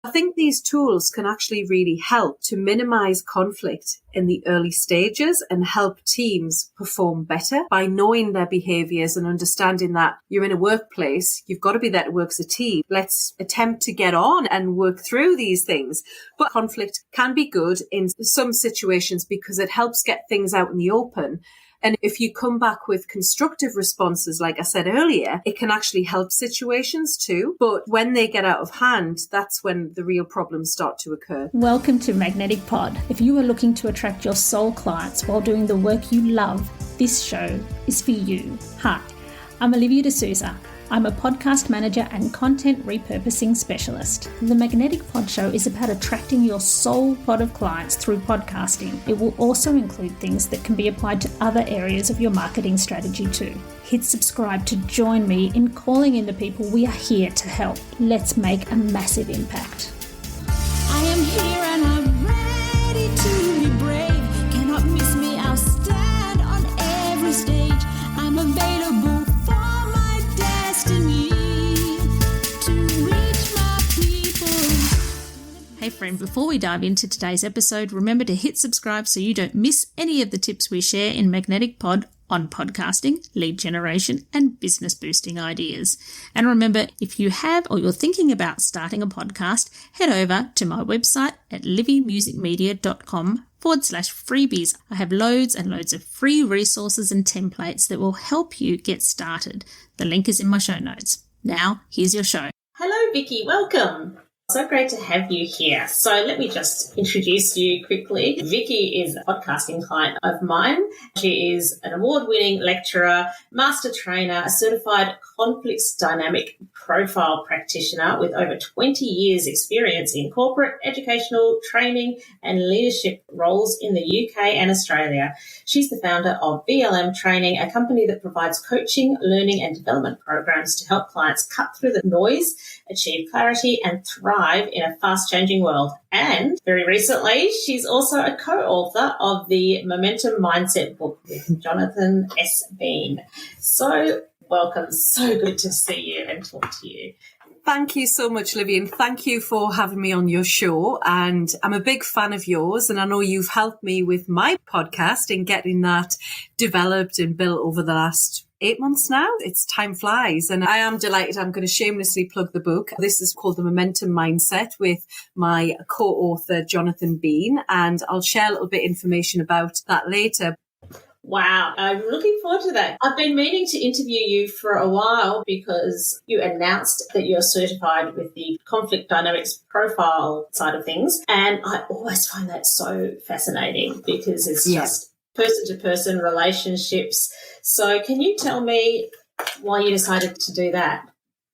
I think these tools can actually really help to minimize conflict in the early stages and help teams perform better by knowing their behaviors and understanding that you're in a workplace, you've got to be there to work as a team. Let's attempt to get on and work through these things. But conflict can be good in some situations because it helps get things out in the open. And if you come back with constructive responses, like I said earlier, it can actually help situations too. But when they get out of hand, that's when the real problems start to occur. Welcome to Magnetic Pod. If you are looking to attract your soul clients while doing the work you love, this show is for you. Hi, I'm Olivia D'Souza. I'm a podcast manager and content repurposing specialist. The Magnetic Pod Show is about attracting your soul pod of clients through podcasting. It will also include things that can be applied to other areas of your marketing strategy too. Hit subscribe to join me in calling in the people we are here to help. Let's make a massive impact. I am here and I'm ready to be brave. Cannot miss me, I'll stand on every stage. I'm available. Hey friend, before we dive into today's episode, remember to hit subscribe so you don't miss any of the tips we share in Magnetic Pod on podcasting, lead generation, and business boosting ideas. And remember, if you have or you're thinking about starting a podcast, head over to my website at livymusicmedia.com/freebies. I have loads and loads of free resources and templates that will help you get started. The link is in my show notes. Now, here's your show. Hello, Vicki. Welcome. So great to have you here. So let me just introduce you quickly. Vicki is a podcasting client of mine. She is an award-winning lecturer, master trainer, a certified conflict dynamic profile practitioner with over 20 years experience in corporate, educational, training and leadership roles in the UK and Australia. She's the founder of BLM Training, a company that provides coaching, learning and development programs to help clients cut through the noise, achieve clarity and thrive in a fast-changing world. And very recently, she's also a co-author of the Momentum Mindset book with Jonathan S. Bean. So welcome. So good to see you and talk to you. Thank you so much, Livy, and thank you for having me on your show. And I'm a big fan of yours, and I know you've helped me with my podcast in getting that developed and built over the last 8 months now. It's time flies, and I am delighted. I'm going to shamelessly plug the book. This is called The Momentum Mindset with my co-author, Jonathan Bean, and I'll share a little bit of information about that later. Wow, I'm looking forward to that. I've been meaning to interview you for a while because you announced that you're certified with the conflict dynamics profile side of things. And I always find that so fascinating because it's just person-to-person relationships. So can you tell me why you decided to do that?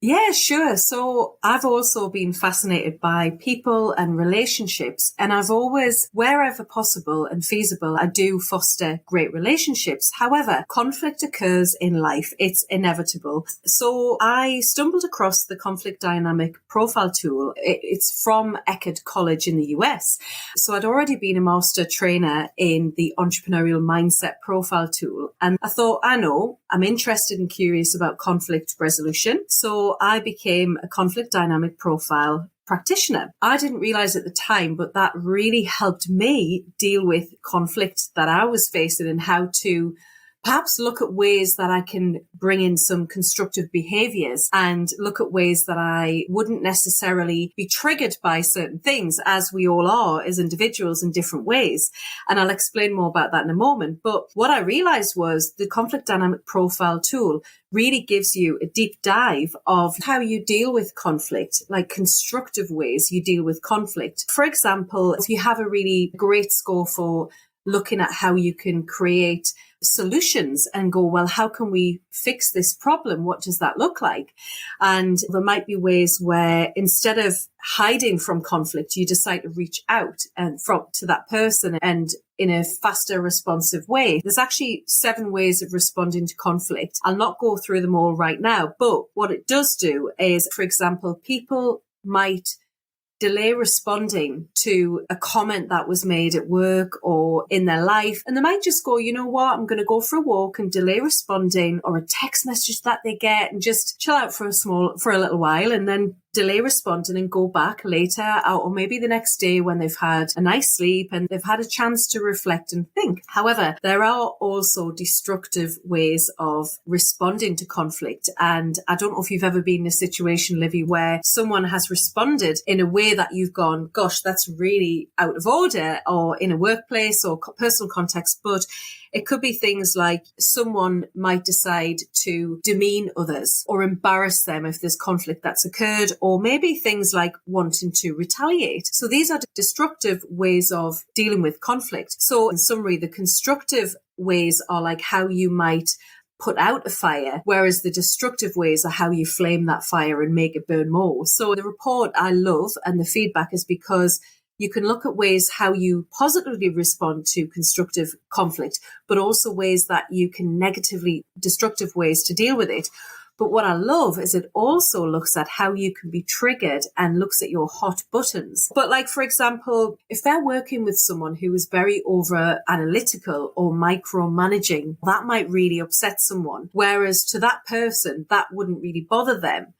Yeah, sure. So I've also been fascinated by people and relationships, and I've always, wherever possible and feasible, I do foster great relationships. However, conflict occurs in life. It's inevitable. So I stumbled across the conflict dynamic profile tool. It's from Eckerd College in the US. So I'd already been a master trainer in the entrepreneurial mindset profile tool. And I thought, I'm interested and curious about conflict resolution. So I became a conflict dynamic profile practitioner. I didn't realize at the time, but that really helped me deal with conflict that I was facing and how to perhaps look at ways that I can bring in some constructive behaviors and look at ways that I wouldn't necessarily be triggered by certain things, as we all are as individuals in different ways. And I'll explain more about that in a moment. But what I realized was the conflict dynamic profile tool really gives you a deep dive of how you deal with conflict, like constructive ways you deal with conflict. For example, if you have a really great score for looking at how you can create solutions and go, well, how can we fix this problem? What does that look like? And there might be ways where instead of hiding from conflict, you decide to reach out and to that person and in a faster, responsive way. There's actually 7 ways of responding to conflict. I'll not go through them all right now, but what it does do is, for example, people might delay responding to a comment that was made at work or in their life. And they might just go, you know what, I'm going to go for a walk and delay responding, or a text message that they get and just chill out for a little while and then delay responding and go back later, or maybe the next day when they've had a nice sleep and they've had a chance to reflect and think. However, there are also destructive ways of responding to conflict. And I don't know if you've ever been in a situation, Livy, where someone has responded in a way that you've gone, gosh, that's really out of order, or in a workplace or personal context. But it could be things like someone might decide to demean others or embarrass them if there's conflict that's occurred, or maybe things like wanting to retaliate. So these are destructive ways of dealing with conflict. So in summary, the constructive ways are like how you might put out a fire, whereas the destructive ways are how you flame that fire and make it burn more. So the report I love and the feedback is because you can look at ways how you positively respond to constructive conflict, but also ways that you can destructive ways to deal with it. But what I love is it also looks at how you can be triggered and looks at your hot buttons. But like, for example, if they're working with someone who is very over analytical or micromanaging, that might really upset someone. Whereas to that person, that wouldn't really bother them.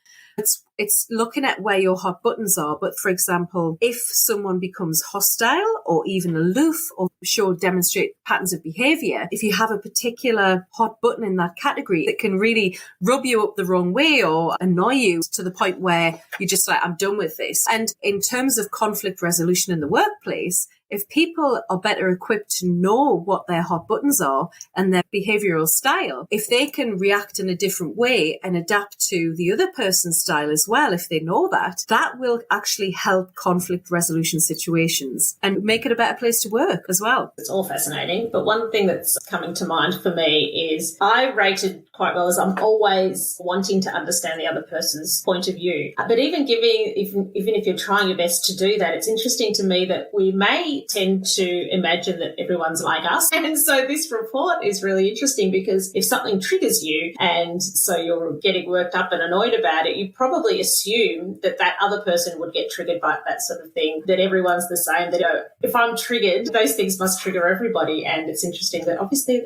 It's looking at where your hot buttons are. But for example, if someone becomes hostile or even aloof or demonstrate patterns of behavior, if you have a particular hot button in that category, it can really rub you up the wrong way or annoy you to the point where you're just like, I'm done with this. And in terms of conflict resolution in the workplace, if people are better equipped to know what their hot buttons are and their behavioral style, if they can react in a different way and adapt to the other person's style as well, if they know that, that will actually help conflict resolution situations and make it a better place to work as well. It's all fascinating. But one thing that's coming to mind for me is I rated quite well as I'm always wanting to understand the other person's point of view. But even if you're trying your best to do that, it's interesting to me that we may tend to imagine that everyone's like us. And so this report is really interesting because if something triggers you and so you're getting worked up and annoyed about it, you probably assume that that other person would get triggered by that sort of thing, that everyone's the same, that if I'm triggered, those things must trigger everybody. And it's interesting that obviously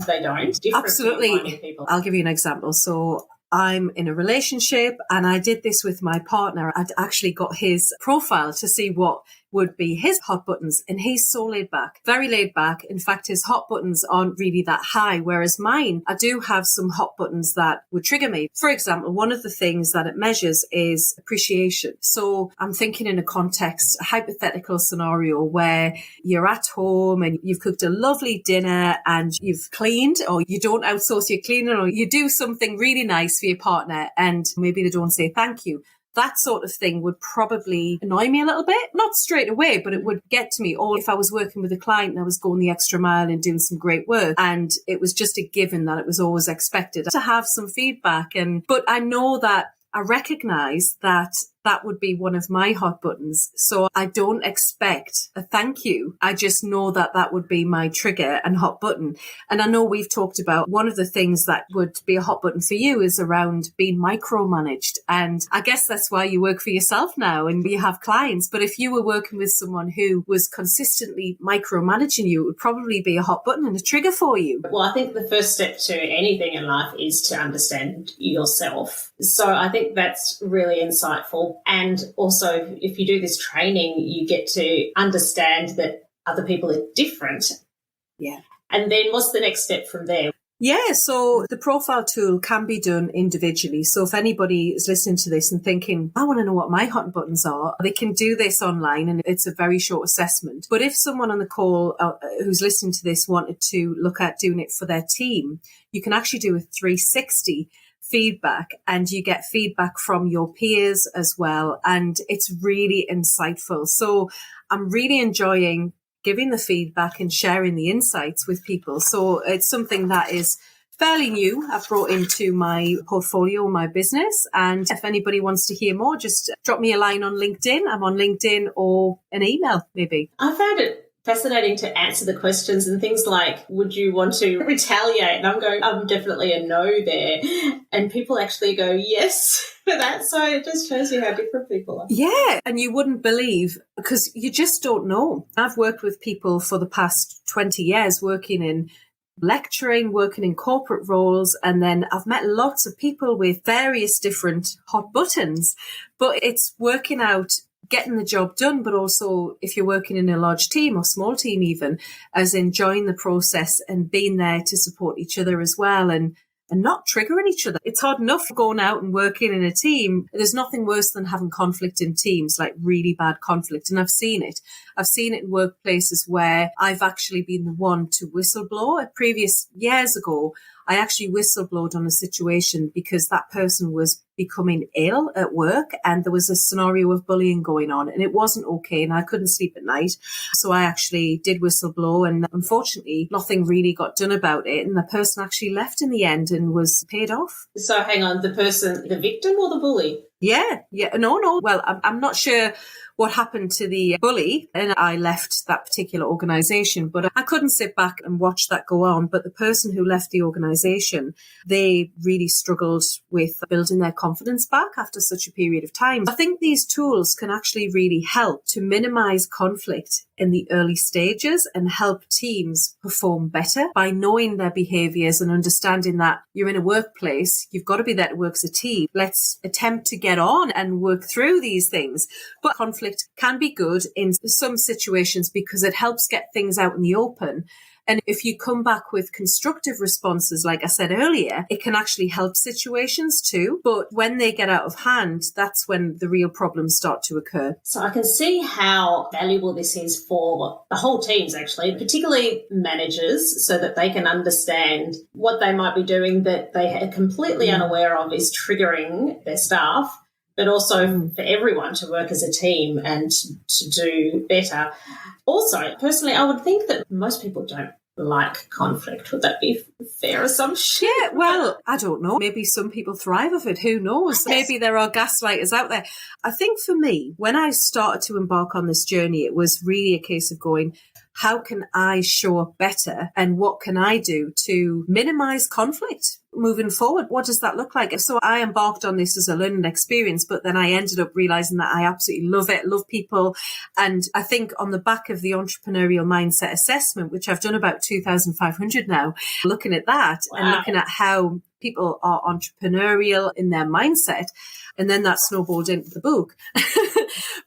they don't. Absolutely. People. I'll give you an example. So I'm in a relationship and I did this with my partner. I'd actually got his profile to see what would be his hot buttons, and he's so laid back, very laid back. In fact, his hot buttons aren't really that high, whereas mine, I do have some hot buttons that would trigger me. For example, one of the things that it measures is appreciation. So I'm thinking in a context, a hypothetical scenario where you're at home and you've cooked a lovely dinner and you've cleaned, or you don't outsource your cleaning, or you do something really nice for your partner and maybe they don't say thank you. That sort of thing would probably annoy me a little bit, not straight away, but it would get to me. Or if I was working with a client and I was going the extra mile and doing some great work, and it was just a given that it was always expected to have some feedback. But I know that I recognize that that would be one of my hot buttons. So I don't expect a thank you. I just know that that would be my trigger and hot button. And I know we've talked about one of the things that would be a hot button for you is around being micromanaged. And I guess that's why you work for yourself now and you have clients. But if you were working with someone who was consistently micromanaging you, it would probably be a hot button and a trigger for you. Well, I think the first step to anything in life is to understand yourself. So I think that's really insightful. And also, if you do this training, you get to understand that other people are different. Yeah. And then what's the next step from there? Yeah, so the profile tool can be done individually. So if anybody is listening to this and thinking, I want to know what my hot buttons are, they can do this online and it's a very short assessment. But if someone on the call who's listening to this wanted to look at doing it for their team, you can actually do a 360 feedback and you get feedback from your peers as well. And it's really insightful. So I'm really enjoying giving the feedback and sharing the insights with people. So it's something that is fairly new. I've brought into my portfolio, my business. And if anybody wants to hear more, just drop me a line on LinkedIn. I'm on LinkedIn, or an email maybe. I found it fascinating to answer the questions and things like, would you want to retaliate? And I'm going, I'm definitely a no there. And people actually go, yes, for that. So it just shows you how different people are. Yeah. And you wouldn't believe, because you just don't know. I've worked with people for the past 20 years working in lecturing, working in corporate roles, and then I've met lots of people with various different hot buttons, but it's working out getting the job done, but also if you're working in a large team or small team even, as enjoying the process and being there to support each other as well and not triggering each other. It's hard enough going out and working in a team. There's nothing worse than having conflict in teams, like really bad conflict. And I've seen it. I've seen it in workplaces where I've actually been the one to whistleblow. Previous years ago, I actually whistleblowed on a situation because that person was becoming ill at work and there was a scenario of bullying going on and it wasn't okay and I couldn't sleep at night. So I actually did whistleblow and unfortunately nothing really got done about it and the person actually left in the end and was paid off. So hang on, the victim or the bully? Yeah. No. Well, I'm not sure what happened to the bully and I left that particular organisation, but I couldn't sit back and watch that go on. But the person who left the organisation, they really struggled with building their confidence back after such a period of time. I think these tools can actually really help to minimise conflict in the early stages and help teams perform better by knowing their behaviours and understanding that you're in a workplace, you've got to be there to work as a team. Let's attempt to get on and work through these things. But conflict can be good in some situations because it helps get things out in the open. And if you come back with constructive responses, like I said earlier, it can actually help situations too. But when they get out of hand, that's when the real problems start to occur. So I can see how valuable this is for the whole teams, actually, particularly managers, so that they can understand what they might be doing that they are completely unaware of is triggering their staff, but also for everyone to work as a team and to do better. Also, personally, I would think that most people don't like conflict. Would that be a fair assumption? Yeah, well, I don't know. Maybe some people thrive off it. Who knows? Maybe there are gaslighters out there. I think for me, when I started to embark on this journey, it was really a case of going, how can I show up better and what can I do to minimize conflict moving forward? What does that look like? So I embarked on this as a learning experience, but then I ended up realizing that I absolutely love it, love people. And I think on the back of the entrepreneurial mindset assessment, which I've done about 2,500 now, looking at that and looking at how people are entrepreneurial in their mindset. And then that snowballed into the book.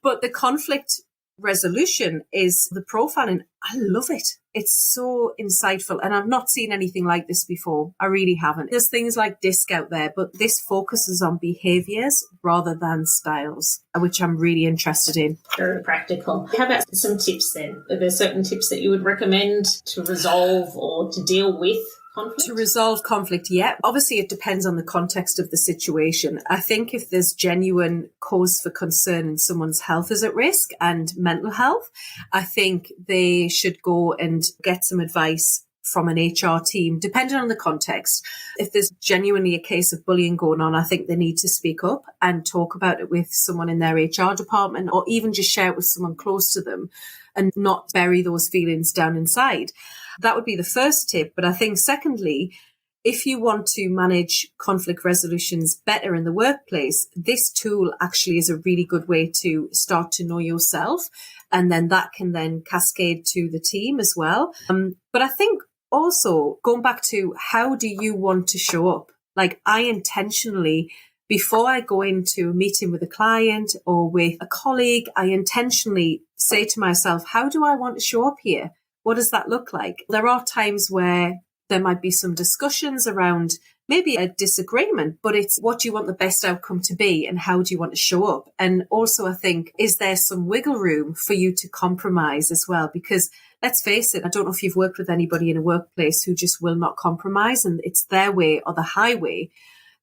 But the conflict resolution is the profiling. I love it. It's so insightful. And I've not seen anything like this before. I really haven't. There's things like DISC out there, but this focuses on behaviors rather than styles, which I'm really interested in. Very practical. How about some tips then? Are there certain tips that you would recommend to resolve or to deal with conflict? To resolve conflict, yeah. Obviously, it depends on the context of the situation. I think if there's genuine cause for concern and someone's health is at risk and mental health, I think they should go and get some advice from an HR team, depending on the context. If there's genuinely a case of bullying going on, I think they need to speak up and talk about it with someone in their HR department or even just share it with someone close to them and not bury those feelings down inside. That would be the first tip. But I think secondly, if you want to manage conflict resolutions better in the workplace, this tool actually is a really good way to start to know yourself. And then that can then cascade to the team as well. But I think also going back to how do you want to show up? Like I intentionally, before I go into a meeting with a client or with a colleague, I intentionally say to myself, how do I want to show up here? What does that look like? There are times where there might be some discussions around maybe a disagreement, but it's what do you want the best outcome to be and how do you want to show up? And also, I think, is there some wiggle room for you to compromise as well? Because let's face it, I don't know if you've worked with anybody in a workplace who just will not compromise and it's their way or the highway.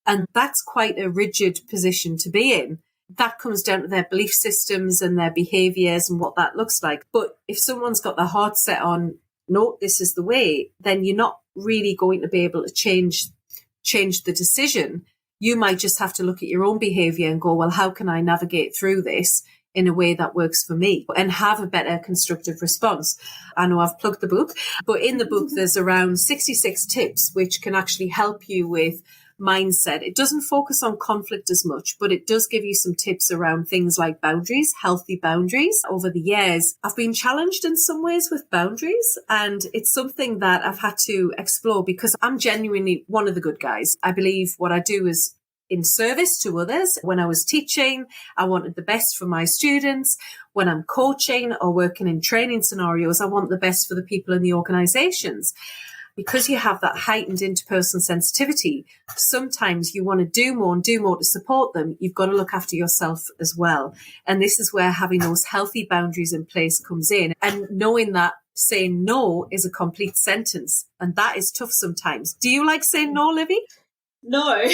And that's quite a rigid position to be in. That comes down to their belief systems and their behaviors and what that looks like. But if someone's got their heart set on, no, this is the way, then you're not really going to be able to change the decision. You might just have to look at your own behavior and go, well, how can I navigate through this in a way that works for me and have a better constructive response? I know I've plugged the book, but in the book, there's around 66 tips which can actually help you with mindset. It doesn't focus on conflict as much, but it does give you some tips around things like boundaries, healthy boundaries. Over the years, I've been challenged in some ways with boundaries, and it's something that I've had to explore because I'm genuinely one of the good guys. I believe what I do is in service to others. When I was teaching, I wanted the best for my students. When I'm coaching or working in training scenarios, I want the best for the people in the organizations. Because you have that heightened interpersonal sensitivity, sometimes you want to do more to support them. You've got to look after yourself as well. And this is where having those healthy boundaries in place comes in, and knowing that saying no is a complete sentence. And that is tough sometimes. Do you like saying no, Livy? No.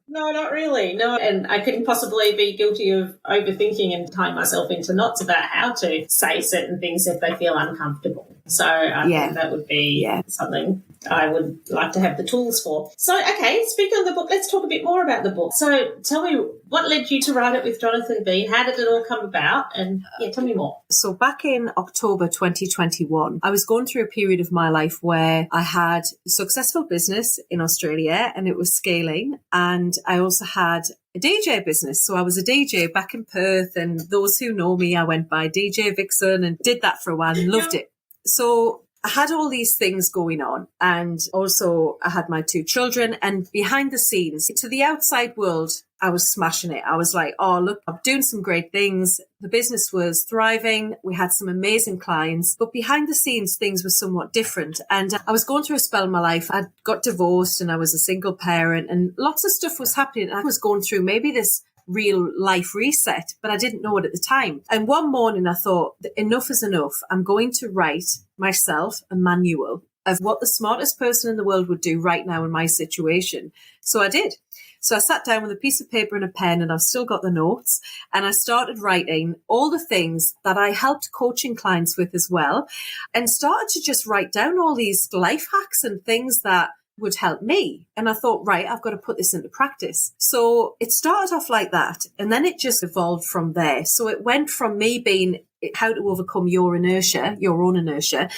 No, not really. No, and I couldn't possibly be guilty of overthinking and tying myself into knots about how to say certain things if they feel uncomfortable. So I think that would be something I would like to have the tools for. So, okay, speaking of the book, let's talk a bit more about the book. So tell me, what led you to write it with Jonathan Bean? How did it all come about? And tell me more. So back in October 2021, I was going through a period of my life where I had a successful business in Australia and it was scaling. And I also had a DJ business. So I was a DJ back in Perth, and those who know me, I went by DJ Vixen and did that for a while and loved it. So I had all these things going on, and also I had my 2 children, and behind the scenes to the outside world, I was smashing it. I was like, oh, look, I'm doing some great things. The business was thriving. We had some amazing clients, but behind the scenes, things were somewhat different. And I was going through a spell in my life. I got divorced and I was a single parent, and lots of stuff was happening. I was going through maybe this real life reset, but I didn't know it at the time. And one morning I thought, enough is enough. I'm going to write myself a manual of what the smartest person in the world would do right now in my situation. So I did. So I sat down with a piece of paper and a pen, and I've still got the notes, and I started writing all the things that I helped coaching clients with as well, and started to just write down all these life hacks and things that would help me. And I thought, right, I've got to put this into practice. So it started off like that, and then it just evolved from there. So it went from me being how to overcome your inertia, your own inertia,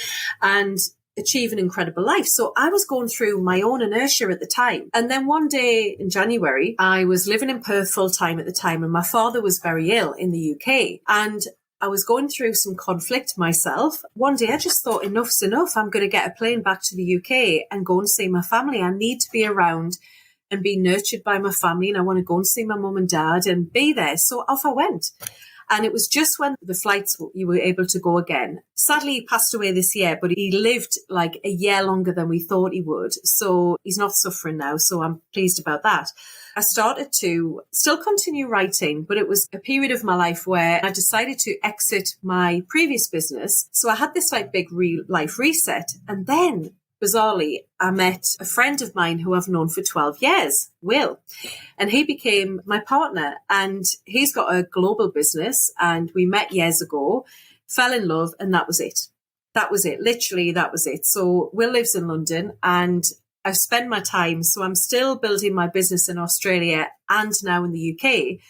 and achieve an incredible life. So I was going through my own inertia at the time. And then one day in January, I was living in Perth full time at the time, and my father was very ill in the UK. And I was going through some conflict myself. One day I just thought, enough's enough. I'm going to get a plane back to the UK and go and see my family. I need to be around and be nurtured by my family, and I want to go and see my mum and dad and be there. So off I went. And it was just when the flights, you were able to go again. Sadly, he passed away this year, but he lived like a year longer than we thought he would. So he's not suffering now. So I'm pleased about that. I started to still continue writing, but it was a period of my life where I decided to exit my previous business. So I had this like big life reset. And then bizarrely, I met a friend of mine who I've known for 12 years, Will, and he became my partner, and he's got a global business, and we met years ago, fell in love, and that was it. That was it. Literally, that was it. So Will lives in London, and I've spent my time. So I'm still building my business in Australia and now in the UK.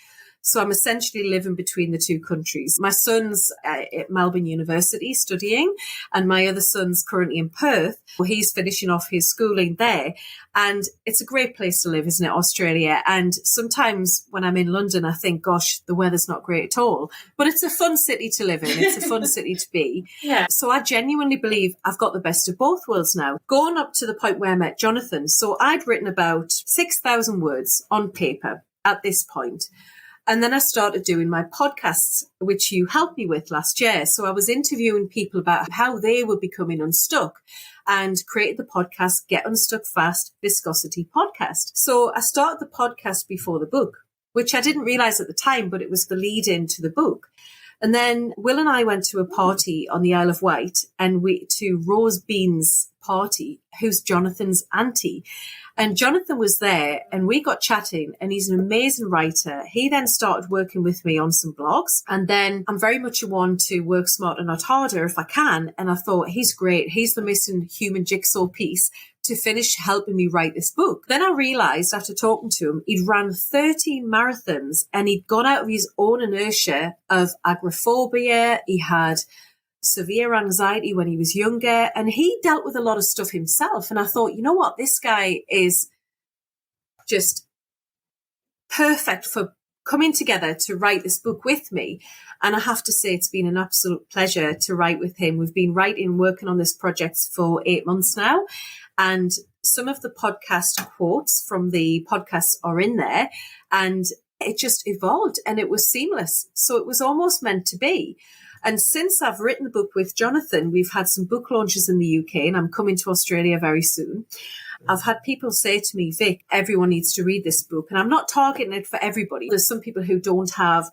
So I'm essentially living between the 2 countries. My son's at Melbourne University studying, and my other son's currently in Perth. He's finishing off his schooling there. And it's a great place to live, isn't it, Australia? And sometimes when I'm in London, I think, gosh, the weather's not great at all. But it's a fun city to live in. It's a fun city to be. Yeah. So I genuinely believe I've got the best of both worlds now. Going up to the point where I met Jonathan. So I'd written about 6,000 words on paper at this point. And then I started doing my podcasts, which you helped me with last year. So I was interviewing people about how they were becoming unstuck, and created the podcast, Get Unstuck Fast, Viscosity Podcast. So I started the podcast before the book, which I didn't realize at the time, but it was the lead into the book. And then Will and I went to a party on the Isle of Wight, and to Rose Bean's party, who's Jonathan's auntie. And Jonathan was there, and we got chatting, and he's an amazing writer. He then started working with me on some blogs. And then I'm very much a one to work smarter, not harder if I can. And I thought, he's great. He's the missing human jigsaw piece to finish helping me write this book. Then I realized after talking to him, he'd run 13 marathons, and he'd gone out of his own inertia of agoraphobia. He had severe anxiety when he was younger, and he dealt with a lot of stuff himself. And I thought, you know what, this guy is just perfect for coming together to write this book with me. And I have to say, it's been an absolute pleasure to write with him. We've been working on this project for 8 months now. And some of the podcast quotes from the podcast are in there, and it just evolved and it was seamless. So it was almost meant to be. And since I've written the book with Jonathan, we've had some book launches in the UK, and I'm coming to Australia very soon. I've had people say to me, Vic, everyone needs to read this book. And I'm not targeting it for everybody. There's some people who don't have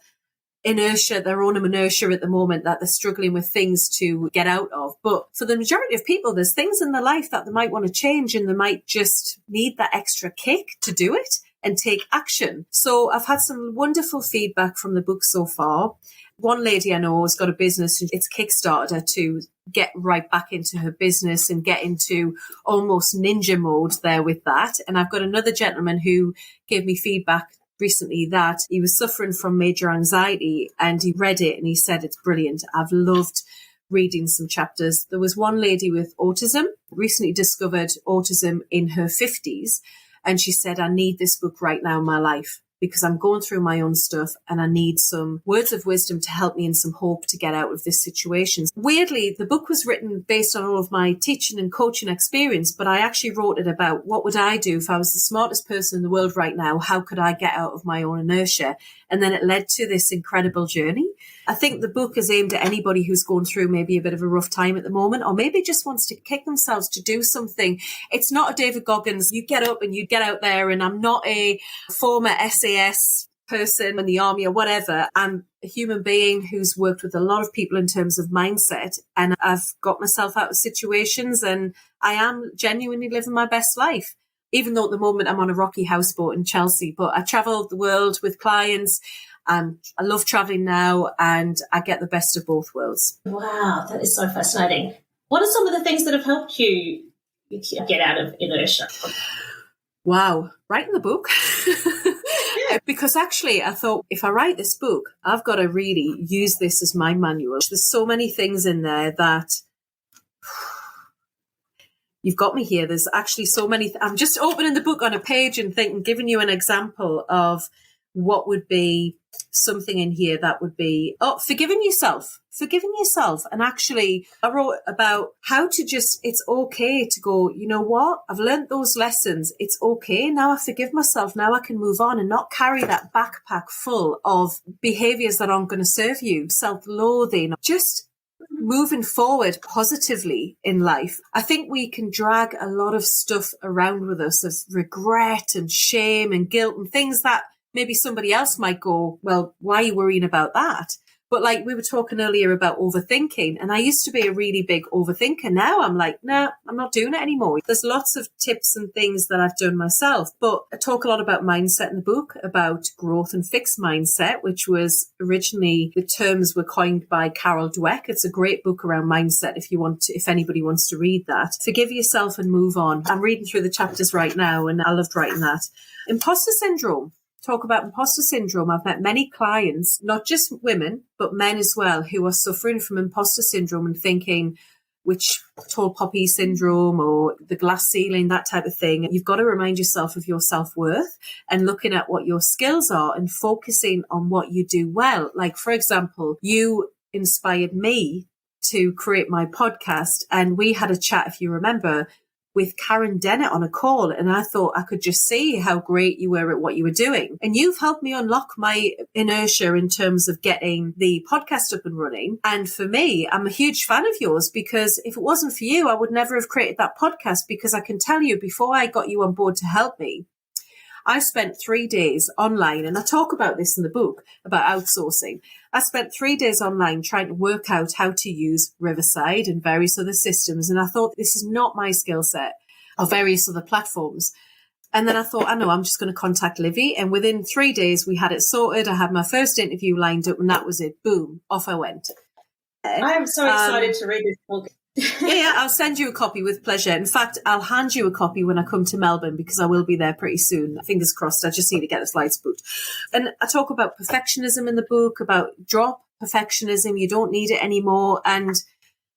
their own inertia at the moment, that they're struggling with things to get out of. But for the majority of people, there's things in their life that they might want to change, and they might just need that extra kick to do it and take action. So I've had some wonderful feedback from the book so far. One lady I know has got a business, and it's kickstarted her to get right back into her business and get into almost ninja mode there with that. And I've got another gentleman who gave me feedback recently that he was suffering from major anxiety, and he read it and he said, it's brilliant. I've loved reading some chapters. There was one lady with autism, recently discovered autism in her 50s. And she said, I need this book right now in my life, because I'm going through my own stuff and I need some words of wisdom to help me and some hope to get out of this situation. Weirdly, the book was written based on all of my teaching and coaching experience, but I actually wrote it about what would I do if I was the smartest person in the world right now? How could I get out of my own inertia? And then it led to this incredible journey. I think the book is aimed at anybody who's going through maybe a bit of a rough time at the moment, or maybe just wants to kick themselves to do something. It's not a David Goggins, you get up and you get out there, and I'm not a former SAS person in the army or whatever. I'm a human being who's worked with a lot of people in terms of mindset, and I've got myself out of situations, and I am genuinely living my best life. Even though at the moment I'm on a rocky houseboat in Chelsea, but I travel the world with clients. I love traveling now, and I get the best of both worlds. Wow, that is so fascinating. What are some of the things that have helped you get out of inertia? Wow, writing the book. Because actually I thought, if I write this book, I've got to really use this as my manual. There's so many things in there that you've got me here. There's actually so many. I'm just opening the book on a page and giving you an example of what would be something in here that would be, forgiving yourself. And actually I wrote about how to just, it's okay to go, you know what? I've learned those lessons. It's okay. Now I forgive myself. Now I can move on and not carry that backpack full of behaviors that aren't going to serve you. Self-loathing, just moving forward positively in life. I think we can drag a lot of stuff around with us, of regret and shame and guilt and things that maybe somebody else might go, well, why are you worrying about that? But like we were talking earlier about overthinking, and I used to be a really big overthinker. Now I'm like, no, I'm not doing it anymore. There's lots of tips and things that I've done myself, but I talk a lot about mindset in the book, about growth and fixed mindset, which was originally, the terms were coined by Carol Dweck. It's a great book around mindset if anybody wants to read that. Forgive yourself and move on. I'm reading through the chapters right now, and I loved writing that. Imposter syndrome. Talk about imposter syndrome. I've met many clients, not just women, but men as well, who are suffering from imposter syndrome and thinking, which tall poppy syndrome or the glass ceiling, that type of thing. You've got to remind yourself of your self-worth and looking at what your skills are and focusing on what you do well. Like, for example, you inspired me to create my podcast, and we had a chat, if you remember, with Karen Dennett on a call, and I thought I could just see how great you were at what you were doing. And you've helped me unlock my inertia in terms of getting the podcast up and running. And for me, I'm a huge fan of yours, because if it wasn't for you, I would never have created that podcast, because I can tell you, before I got you on board to help me, I spent 3 days online, and I talk about this in the book about outsourcing. I spent 3 days online trying to work out how to use Riverside and various other systems. And I thought, this is not my skill set, or various other platforms. And then I thought, I know, I'm just going to contact Livy. And within 3 days, we had it sorted. I had my first interview lined up, and that was it. Boom, off I went. I am so excited to read this book. Yeah, I'll send you a copy with pleasure. In fact, I'll hand you a copy when I come to Melbourne, because I will be there pretty soon. Fingers crossed. I just need to get the flights booked. And I talk about perfectionism in the book, about drop perfectionism. You don't need it anymore. And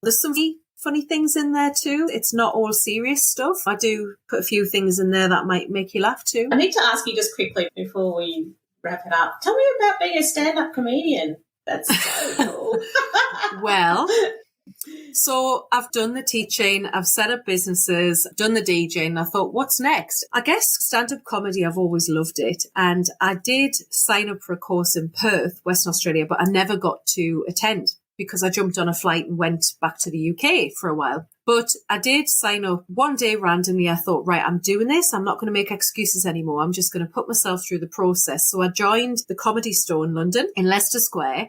There's some funny things in there too. It's not all serious stuff. I do put a few things in there that might make you laugh too. I need to ask you just quickly before we wrap it up. Tell me about being a stand-up comedian. That's so cool. Well, so I've done the teaching, I've set up businesses, done the DJing. I thought, what's next? I guess stand-up comedy, I've always loved it. And I did sign up for a course in Perth, Western Australia, but I never got to attend because I jumped on a flight and went back to the UK for a while. But I did sign up one day randomly. I thought, right, I'm doing this. I'm not going to make excuses anymore. I'm just going to put myself through the process. So I joined the Comedy Store in London, in Leicester Square.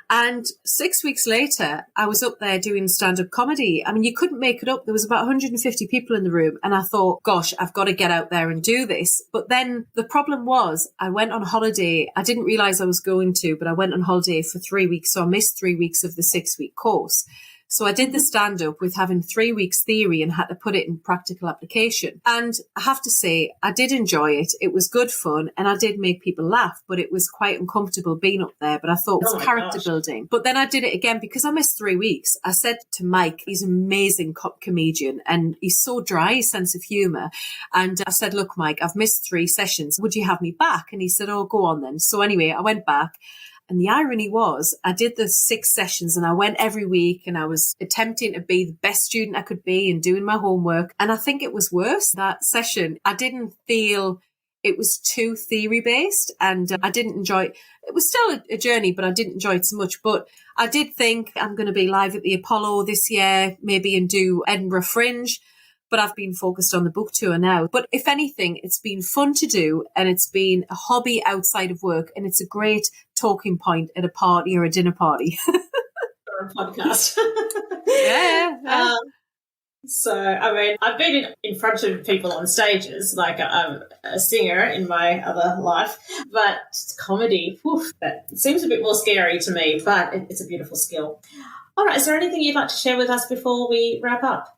And 6 weeks later, I was up there doing stand-up comedy. I mean, you couldn't make it up. There was about 150 people in the room. And I thought, gosh, I've got to get out there and do this. But then the problem was I went on holiday. I didn't realize I was going to, but I went on holiday for 3 weeks. So I missed 3 weeks of the 6-week course. So I did the stand-up with having 3 weeks theory and had to put it in practical application. And I have to say, I did enjoy it. It was good fun and I did make people laugh, but it was quite uncomfortable being up there. But I thought it was character building. But then I did it again because I missed 3 weeks. I said to Mike, he's an amazing comedian and he's so dry, his sense of humour. And I said, look, Mike, I've missed 3 sessions. Would you have me back? And he said, oh, go on then. So anyway, I went back. And the irony was I did the 6 sessions and I went every week and I was attempting to be the best student I could be and doing my homework. And I think it was worse that session. I didn't feel it was too theory based and I didn't enjoy it. It was still a journey, but I didn't enjoy it so much. But I did think I'm going to be live at the Apollo this year, maybe and do Edinburgh Fringe. But I've been focused on the book tour now. But if anything, it's been fun to do and it's been a hobby outside of work and it's a great talking point at a party or a dinner party. Or a podcast. Yeah. So, I mean, I've been in front of people on stages, like I'm a singer in my other life, but comedy, that seems a bit more scary to me, but it's a beautiful skill. All right, is there anything you'd like to share with us before we wrap up?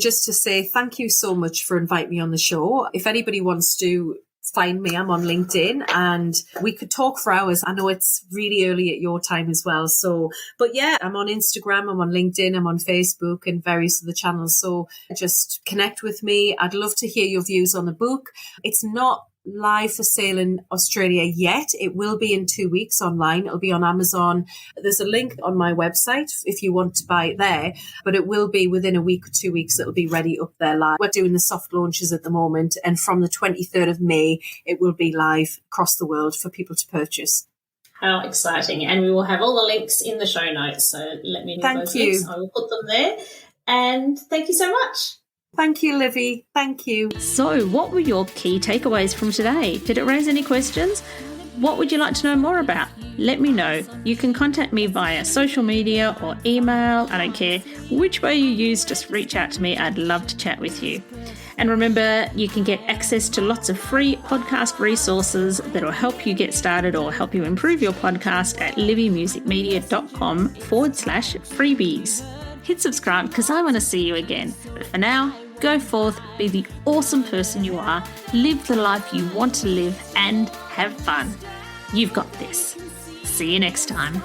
Just to say thank you so much for inviting me on the show. If anybody wants to find me, I'm on LinkedIn and we could talk for hours. I know it's really early at your time as well. So, but yeah, I'm on Instagram, I'm on LinkedIn, I'm on Facebook and various other channels. So just connect with me. I'd love to hear your views on the book. It's not live for sale in Australia yet. It will be in 2 weeks online. It'll be on Amazon. There's a link on my website if you want to buy it there, but it will be within a week or 2 weeks. It'll be ready up there live. We're doing the soft launches at the moment, and from the 23rd of May, it will be live across the world for people to purchase. How exciting. And we will have all the links in the show notes. So let me know those links. I will put them there. And thank you so much. Thank you, Livy. Thank you. So, what were your key takeaways from today? Did it raise any questions? What would you like to know more about? Let me know. You can contact me via social media or email. I don't care which way you use, just reach out to me. I'd love to chat with you. And remember, you can get access to lots of free podcast resources that will help you get started or help you improve your podcast at livymusicmedia.com/freebies. Hit subscribe because I want to see you again. But for now, go forth, be the awesome person you are, live the life you want to live, and have fun. You've got this. See you next time.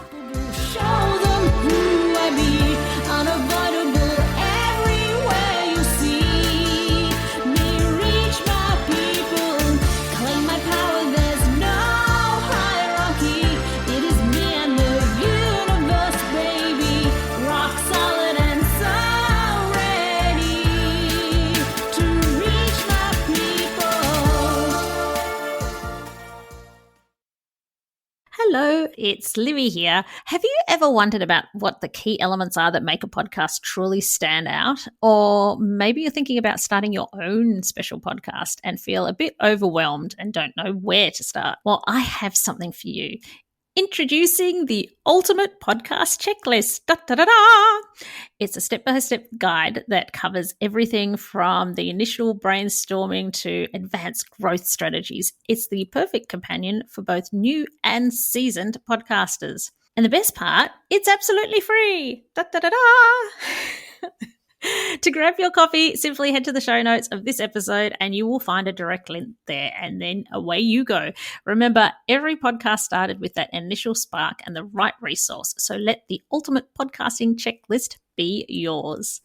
Show them who I be, unavoidable everywhere you see me. Reach my people, claim my power. There's no hierarchy. It is me and the universe, baby. Rock solid and so ready to reach my people. Hello, it's Livy here. Have you ever wondered about what the key elements are that make a podcast truly stand out? Or maybe you're thinking about starting your own special podcast and feel a bit overwhelmed and don't know where to start. Well, I have something for you. Introducing the Ultimate Podcast Checklist. Da, da, da, da. It's a step-by-step guide that covers everything from the initial brainstorming to advanced growth strategies. It's the perfect companion for both new and seasoned podcasters. And the best part, it's absolutely free. Da, da, da, da. To grab your copy, simply head to the show notes of this episode and you will find a direct link there, and then away you go. Remember, every podcast started with that initial spark and the right resource, so let the Ultimate Podcasting Checklist be yours.